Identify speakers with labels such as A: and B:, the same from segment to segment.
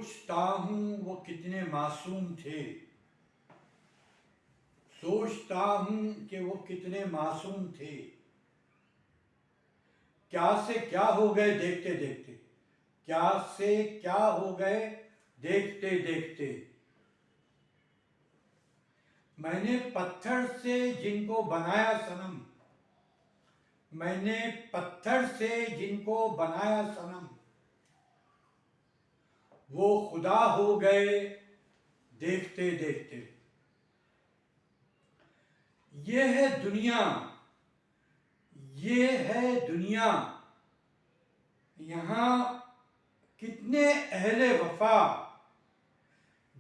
A: सोचता हूँ वो कितने मासूम थे, सोचता हूँ कि वो कितने मासूम थे, क्या से क्या हो गए देखते देखते, क्या से क्या हो गए देखते देखते। मैंने पत्थर से जिनको बनाया सनम, मैंने पत्थर से जिनको बनाया सनम, वो खुदा हो गए देखते देखते। ये है दुनिया, ये है दुनिया, यहाँ कितने अहले वफा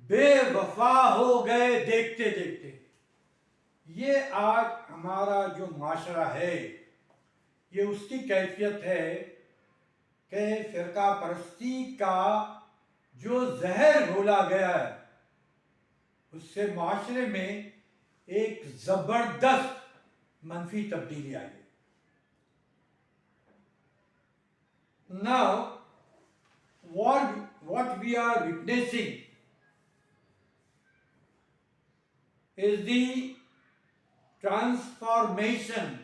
A: बेवफा हो गए देखते देखते। ये आज हमारा जो माशरा है, ये उसकी कैफियत है कि फिरका परस्ती का जो जहर घोला गया है, उससे माशरे में एक जबरदस्त मनफी तब्दीली आई है। Now, what we are witnessing is the transformation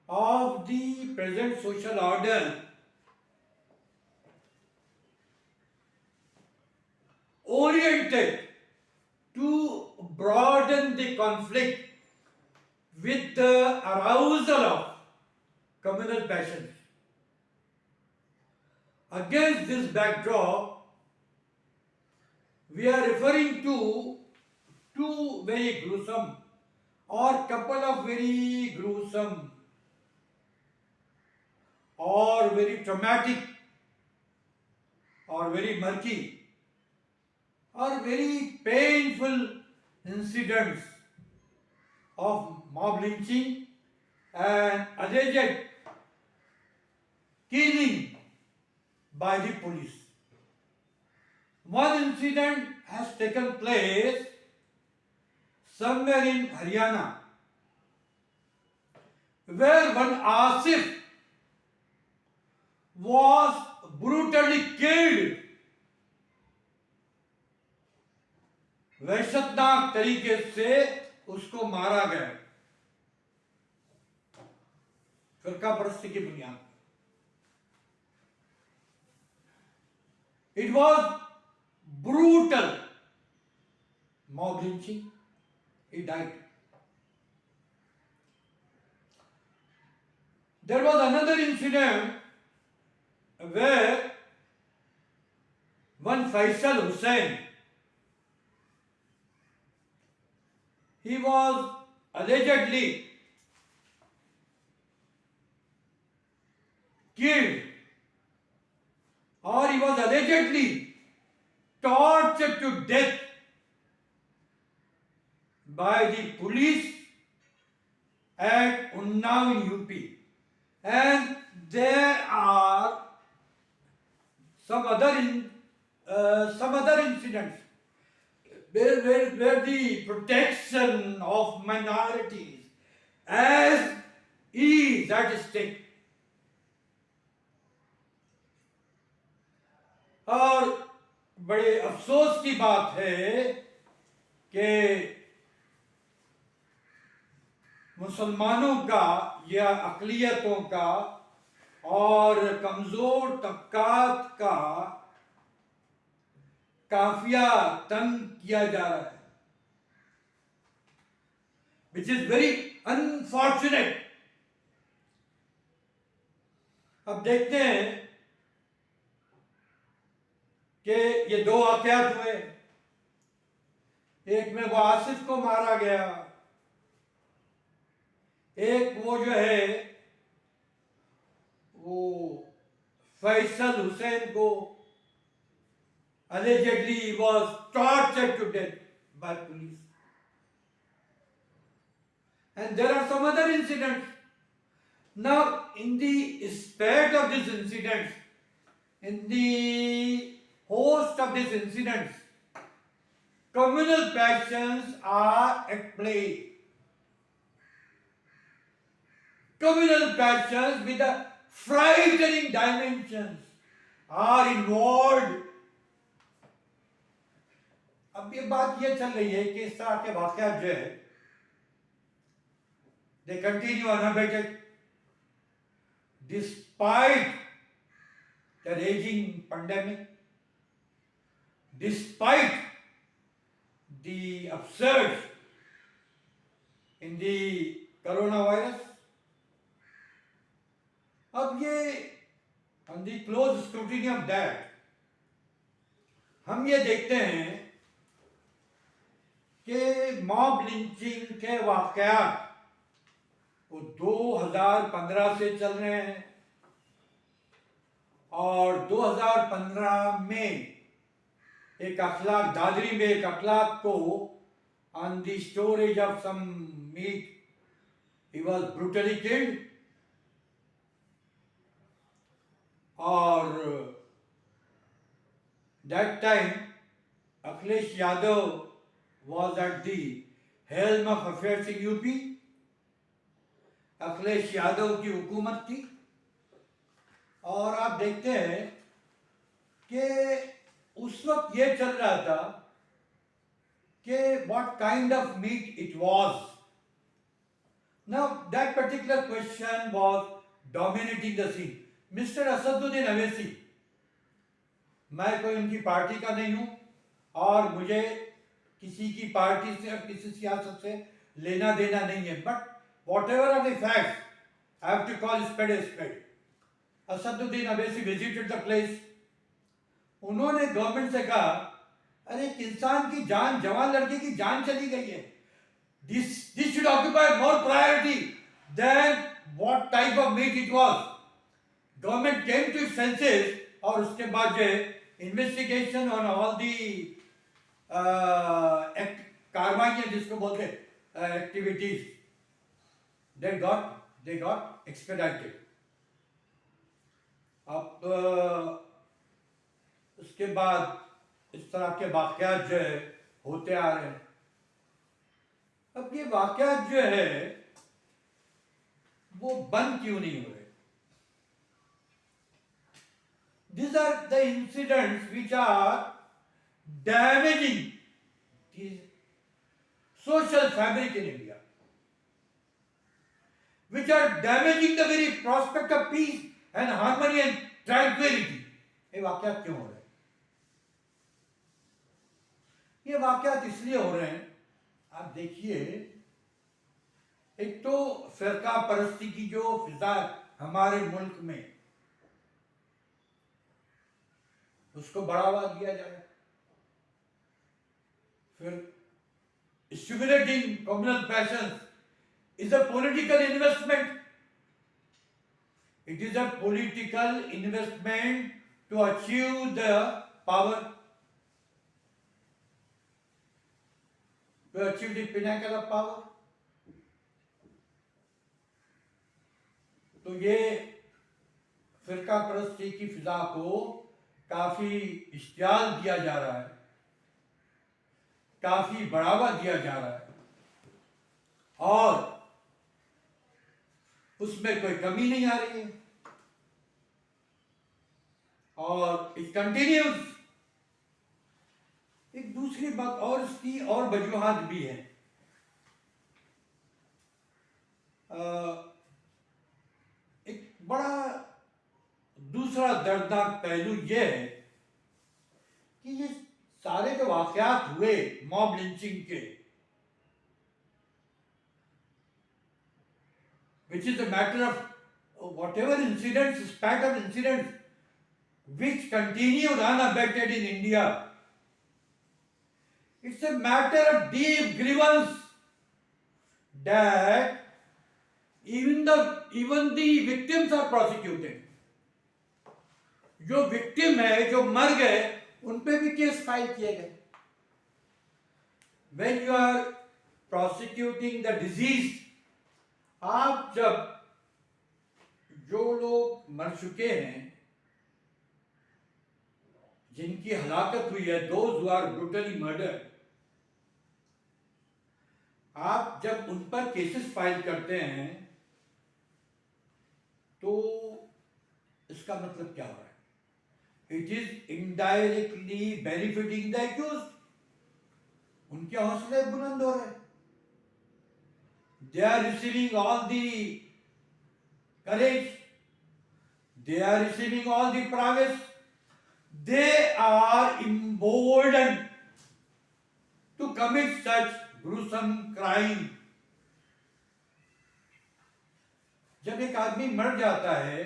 A: of the present social order oriented to broaden the conflict with the arousal of communal passions. Against this backdrop, we are referring to two very gruesome or couple of very gruesome or very traumatic or very murky or very painful incidents of mob lynching and alleged killing by the police. One incident has taken place somewhere in Haryana, where one Asif was brutally killed वहशतनाक तरीके से उसको मारा गया फिरका परस्ती की बुनियाद। It was brutal mob lynching. He died. There was another incident where one Faisal Hussain, he was allegedly killed or he was allegedly tortured to death by the police at Unnao in UP. And there are some other incidents where the protection of minorities as is at stake. और बड़े अफसोस की बात है कि मुसलमानों का या अक़लियतों का और कमज़ोर तबकात का काफिया तंग किया जा रहा है, which is very unfortunate. अब देखते हैं कि ये दो वाक़यात हुए, एक में वो आसिफ को मारा गया, एक वो जो है वो फैसल हुसैन को allegedly was tortured to death by police. And there are some other incidents. Now, in the spate of these incidents, in the host of these incidents, communal passions are at play. Communal passions with the frightening dimensions are involved अब ये बात ये चल रही है कि इस तरह के वाकयात जो है they continue unabated despite the raising pandemic, despite the absurd in the corona virus. अब ये on the close scrutiny of that हम ये देखते हैं कि मॉब लिंचिंग के वाकयात वो 2015 से चल रहे हैं और 2015 में एक अखलाक दादरी में एक अखलाक को on the storage of some meat he was brutally killed, और that time Akhilesh Yadav was at the helm of affairs in UP. Akhilesh Yadav की हुकूमत थी और आप देखते हैं कि उस वक्त ये चल रहा था कि what kind of meat it was। Now that particular question was dominating the scene। Mister Asaduddin Owaisi, मैं कोई उनकी पार्टी का नहीं हूं और मुझे किसी की पार्टी से और किसी सियासत से लेना देना नहीं है, but whatever are the facts I have to call spade a spade. Asaduddin Owaisi visited the place. उन्होंने गवर्नमेंट से कहा अरे एक इंसान की जान, जवान लड़के की जान चली गई है, this should occupy more priority than what type of meat it was. Government came to its senses और उसके बाद जो इन्वेस्टिगेशन ऑन ऑल दी कार्रवाइयां जिसको बोलते एक्टिविटीज, दे गॉट एक्सपेडाइटेड। अब उसके बाद इस तरह के वाकयात जो है होते आ रहे हैं। अब ये वाकयात जो है वो बंद क्यों नहीं हो रहे? These are the incidents which are damaging the social fabric in India, which are damaging the very prospect of peace and harmony and tranquility। ये वाकयात क्यों हो रहे हैं? ये वाकयात इसलिए हो रहे हैं, आप देखिए, एक तो फिरका परस्ती की जो फिजा हमारे मुल्क में उसको बढ़ावा दिया जाए, फिर stimulating communal passions is a political investment। It is a political investment to achieve the power, to achieve the pinnacle of power। तो ये फिरका परस्ती की फिजा को काफी इश्तियाल दिया जा रहा है, काफी बढ़ावा दिया जा रहा है और उसमें कोई कमी नहीं आ रही है और इट कंटिन्यूज। एक दूसरी बात और इसकी और वजूहात भी है। एक बड़ा दूसरा दर्दनाक पहलू यह है कि ये सारे जो वाकयात हुए मॉब लिंचिंग के, which is a matter of whatever incidents, spat of incidents which continued unabated in India, it's a matter of deep grievance that even the victims are prosecuted। जो विक्टिम है, जो मर गए, उन पे भी केस फाइल किए गए। When you are prosecuting the deceased, आप जब जो लोग मर चुके हैं, जिनकी हलाकत हुई है, those who are brutally murdered, आप जब उन पर केसेस फाइल करते हैं तो इसका मतलब क्या हो रहा है? It is indirectly benefiting the accused। उनके हौसले बुलंद हो रहे, they are receiving all the courage, they are receiving all the prowess, they are emboldened to commit such gruesome crime. जब एक आदमी मर जाता है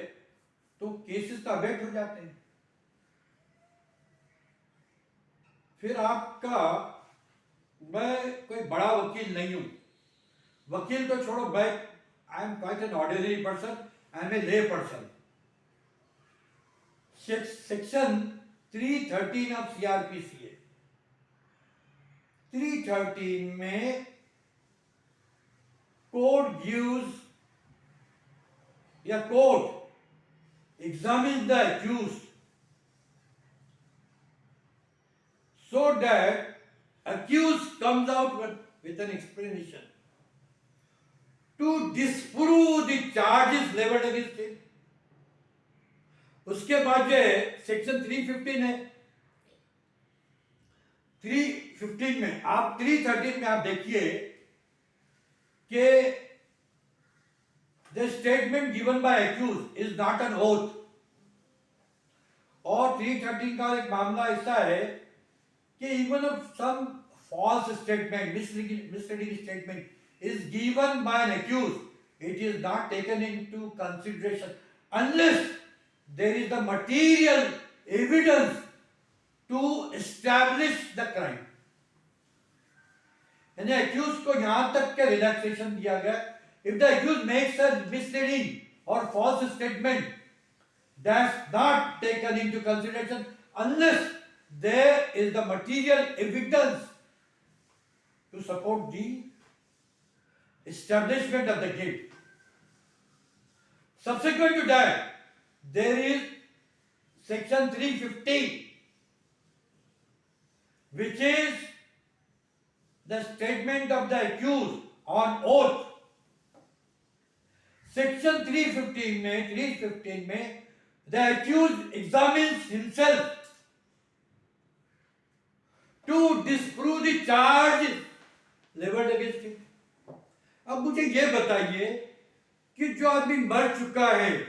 A: तो केसेस का वेट हो जाते हैं, फिर आपका, मैं कोई बड़ा वकील नहीं हूं, वकील तो छोड़ो, मैं I am quite an ordinary person, I am a lay person. Section 313 of CrPC, 313 में कोर्ट गिव्स या court examines the accused so that accused comes out with an explanation to disprove the charges leveled against him. उसके बाद जो है section 315 है, 315 में आप 313 में आप देखिए कि the statement given by accuse is not an oath. और 313 का एक मामला ऐसा है कि even if some false statement, misleading statement is given by an accused, it is not taken into consideration unless there is the material evidence to establish the crime. यानी accused को यहां तक के रिलैक्सेशन दिया गया, if the accused makes a misleading or false statement, that's not taken into consideration unless there is the material evidence to support the establishment of the guilt. Subsequent to that, there is section 350, which is the statement of the accused on oath. Section 315 में the accused examines himself to disprove the charges leveled against him. अब मुझे ये बताइए कि जो आदमी मर चुका है,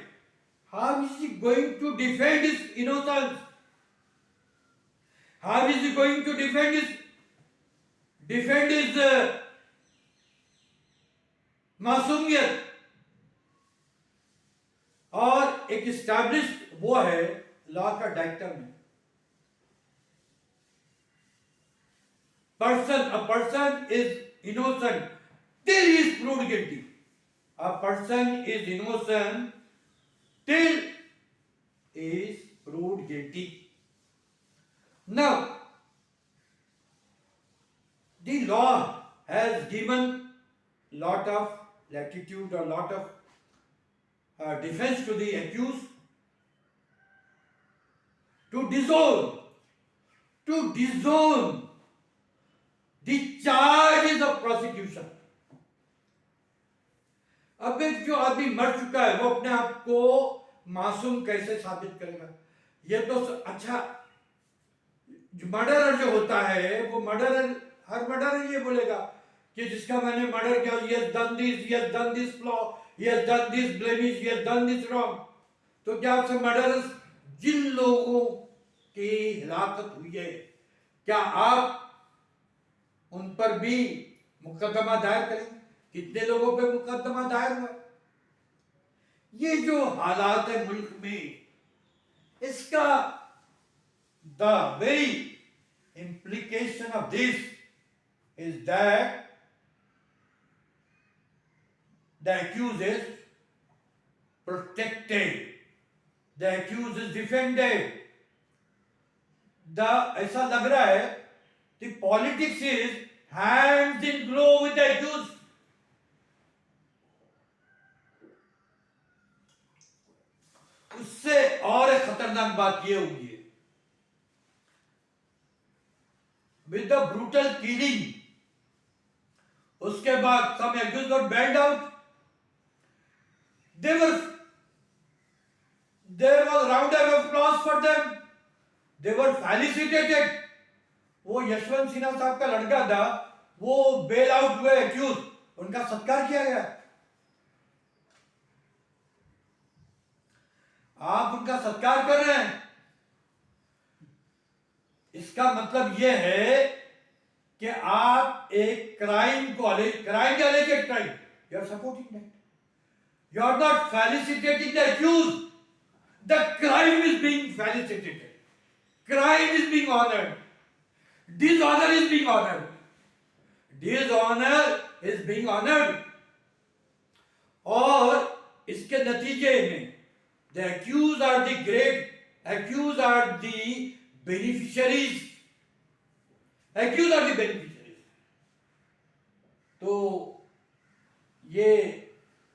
A: how is he going to defend his innocence? How is he going to defend his मासूमियत? और एक एस्टैब्लिश्ड वो है लॉ का डायरेक्टर में, a person is innocent till he is proved guilty. A person is innocent till he is proved guilty. Now, the law has given lot of latitude or lot of defense to the accused to disown the charges of prosecution. अब एक जो आदमी मर चुका है वो अपने आप को मासूम कैसे साबित करेगा? ये तो अच्छा, जो मर्डरर जो होता है वो हर मर्डरर ये बोलेगा कि जिसका मैंने मर्डर किया, he has done this, he has done this flaw, he has done this blemish, he has done this wrong. तो क्या आपसे मर्डरर जिन लोगों की हिलाकत हुई है, क्या आप उन पर भी मुकदमा दायर करेंगे? कितने लोगों पे मुकदमा दायर हुआ? ये जो हालात है मुल्क में, इसका the very implication of this is that the accused is protected, the accused is defended. ऐसा लग रहा है कि politics is hands in glove with the accused. उससे और एक खतरनाक बात ये हुई है, with the brutal killing, उसके बाद some accused got bailed out. There was round of applause for them. They were felicitated. वो यशवंत सिन्हा साहब का लड़का था, वो बेल आउट हुए एक्यूज, उनका सत्कार किया गया। आप उनका सत्कार कर रहे हैं, इसका मतलब यह है कि आप एक क्राइम को crime alleged crime, you are supporting that, you are not felicitating the accuse, the crime is being felicitated, crime is being honored, dishonor is being honored, dishonor is being honored, और इसके नतीजे में the accused are the great, accused are the beneficiaries, accused are the beneficiaries। तो ये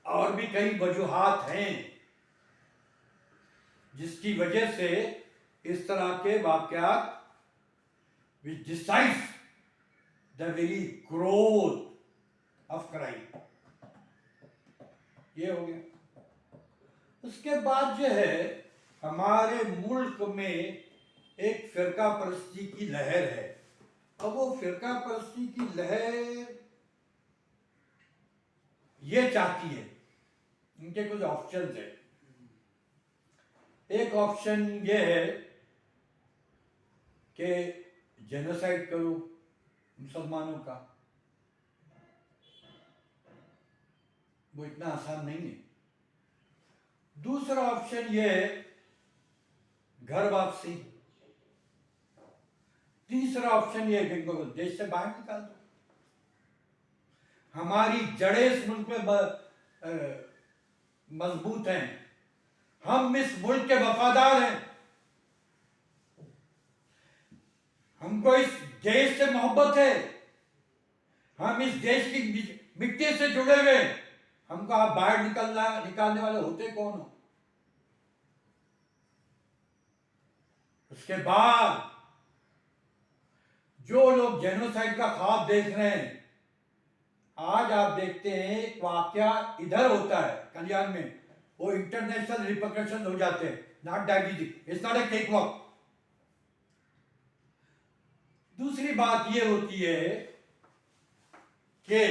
A: और भी कई वजूहात हैं जिसकी वजह से इस तरह के वाकयात which decides the very growth of crime, ये हो गया। उसके बाद जो है हमारे मुल्क में एक फिरका परस्ती की लहर है। अब वो फिरका परस्ती की लहर ये चाहती है, इनके कुछ ऑप्शंस है। एक ऑप्शन ये है कि जेनोसाइड करो मुसलमानों का, वो इतना आसान नहीं है। दूसरा ऑप्शन ये है घर वापसी। तीसरा ऑप्शन ये है कि इनको देश से बाहर निकाल दो। हमारी जड़ें इस मुल्क में मजबूत हैं, हम इस मुल्क के वफादार हैं, हमको इस देश से मोहब्बत है, हम इस देश की मिट्टी से जुड़े हुए, हमको आप बाहर निकालने वाले होते कौन हो? उसके बाद जो लोग जेनोसाइड का ख्वाब देख रहे हैं, आज आप देखते हैं एक वाकया इधर होता है कल्याण में, वो इंटरनेशनल रिपरकशन हो जाते हैं, not that easy, it's not a cake walk. दूसरी बात ये होती है कि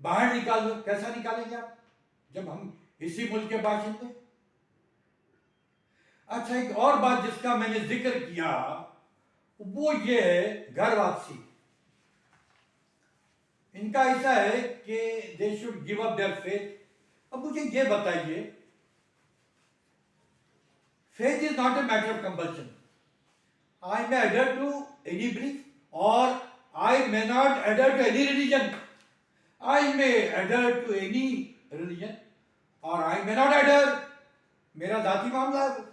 A: बाहर निकाल दो। कैसा निकालेंगे आप जब हम इसी मुल्क के बाशिंदे? अच्छा, एक और बात जिसका मैंने जिक्र किया वो ये है घर वापसी। इनका ऐसा है कि they should give up their faith. अब मुझे ये बताइए, faith is not a matter of compulsion. I may adhere to any belief or I may not adhere to any religion. I may adhere to any religion or I may not adhere. मेरा जाति मामला है।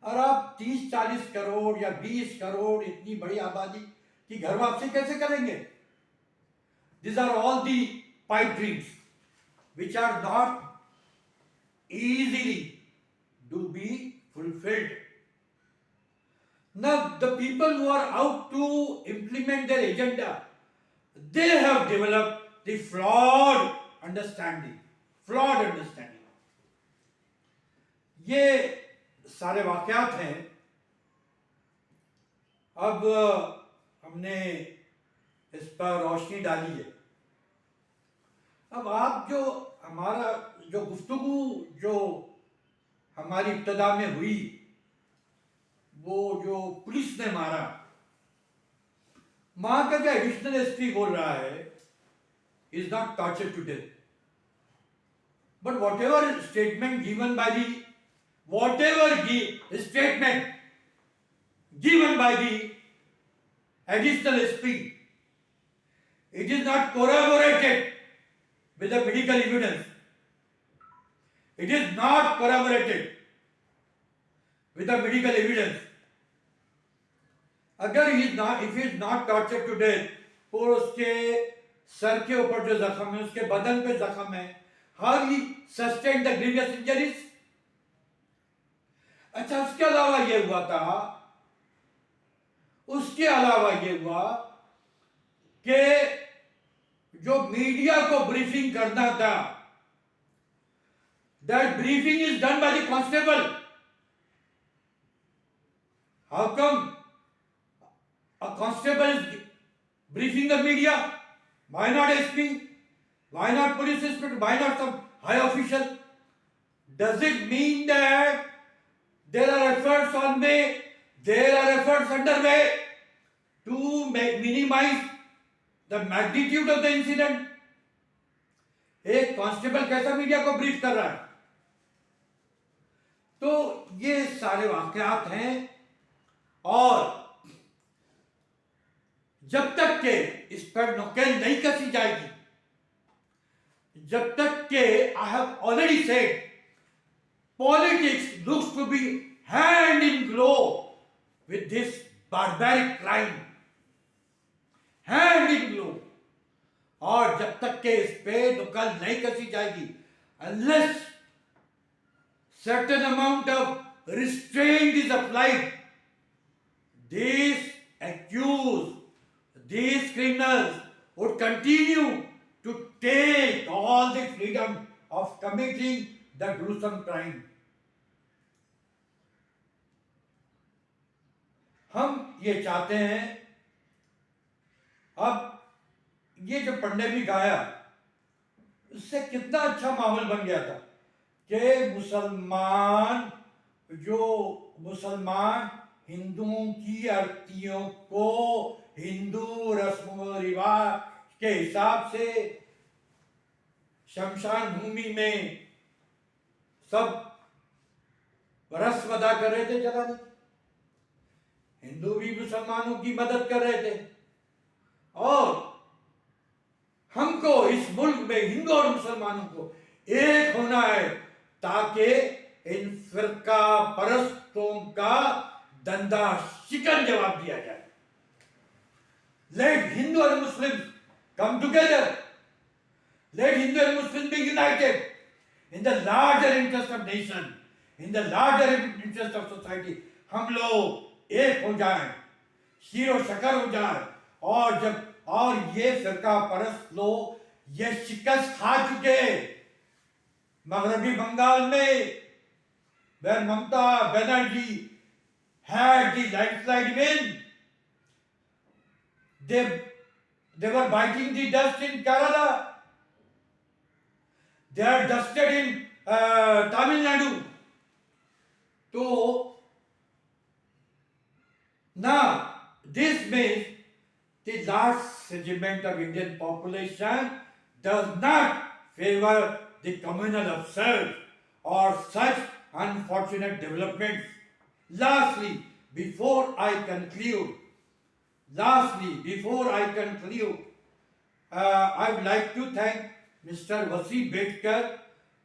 A: और आप 30-40 करोड़ या 20 करोड़ इतनी बड़ी आबादी की घर वापसी कैसे करेंगे? These are all the pipe dreams which are not easily to be fulfilled. Now, the people who are out to implement their agenda, they have developed the flawed understanding. ये सारे वाकयात हैं। अब हमने इस पर रोशनी डाली है। अब आप जो हमारा जो गुफ्तगू जो हमारी इब्तदा में हुई, वो जो पुलिस ने मारा, वहां का जो एडिशनल एसपी बोल रहा है is not torture to death, but whatever statement given by the additional SP, it is not corroborated with the medical evidence. It is not corroborated with the medical evidence. अगर if he is not tortured to death, और उसके sir के ऊपर जो जख्म है, उसके बदन पे जख्म है, how he sustained the grievous injuries? अच्छा, उसके अलावा ये हुआ था, उसके अलावा ये हुआ कि जो मीडिया को ब्रीफिंग करना था, that briefing is done by the constable. How come a constable is briefing the media? Why not SP? Why not police inspector? Why not some high official? Does it mean that there are efforts underway to minimize the magnitude of the incident? एक constable कैसा media को brief कर रहा है? तो ये सारे वाकयात हैं, और जब तक के इस पर नकेल नहीं कसी जाएगी, जब तक के I have already said politics looks to be hand in glove with this barbaric crime, hand in glove, और जब तक के इस पे नुकल नहीं कसी जाएगी, unless certain amount of restraint is applied, these accused, these criminals would continue to take all the freedom of committing the gruesome crime. हम ये चाहते हैं, अब ये जो पेंडेमिक आया, उससे कितना अच्छा माहौल बन गया था कि मुसलमान हिंदुओं की आरतियों को हिंदू रस्म रिवाज के हिसाब से शमशान भूमि में सब रस्म अदा कर रहे थे जलाने। हिंदू भी मुसलमानों की मदद कर रहे थे, और हमको इस मुल्क में हिंदू और मुसलमानों को एक होना है ताकि इन फिरका परस्तों का दंदा शिकन जवाब दिया जाए। Let Hindu and Muslims come together. Let Hindu and Muslims be united in the larger interest of nation, in the larger interest of society. हम लोग एक हो जाएं, शीरो शकर हो जाएं, और ये फिरका परस्त लोग ये शिकस्त खा चुके मगरबी बंगाल में, where Mamata Banerjee had the landslide win. They were biting the dust in Kerala. They are dusted in Tamil Nadu. So now this means the large segment of Indian population does not favor the communal upsurge or such unfortunate developments. Lastly, before I conclude, I would like to thank Mr. Wasi Bedkar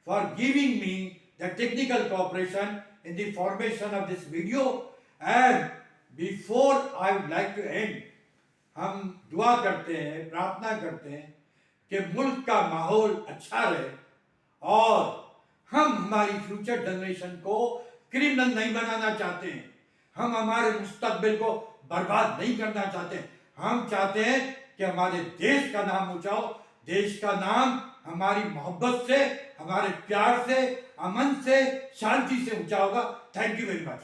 A: for giving me the technical cooperation in the formation of this video. And before I would like to end, हम दुआ करते हैं, प्रार्थना करते हैं कि मुल्क का माहौल अच्छा रहे, और हम हमारी फ्यूचर जनरेशन को क्रिमिनल नहीं बनाना चाहते हैं, हम हमारे मुस्तकबिल को बर्बाद नहीं करना चाहते। हम चाहते हैं कि हमारे देश का नाम ऊंचा हो, देश का नाम हमारी मोहब्बत से, हमारे प्यार से, अमन से, शांति से ऊंचा होगा। Thank you very much.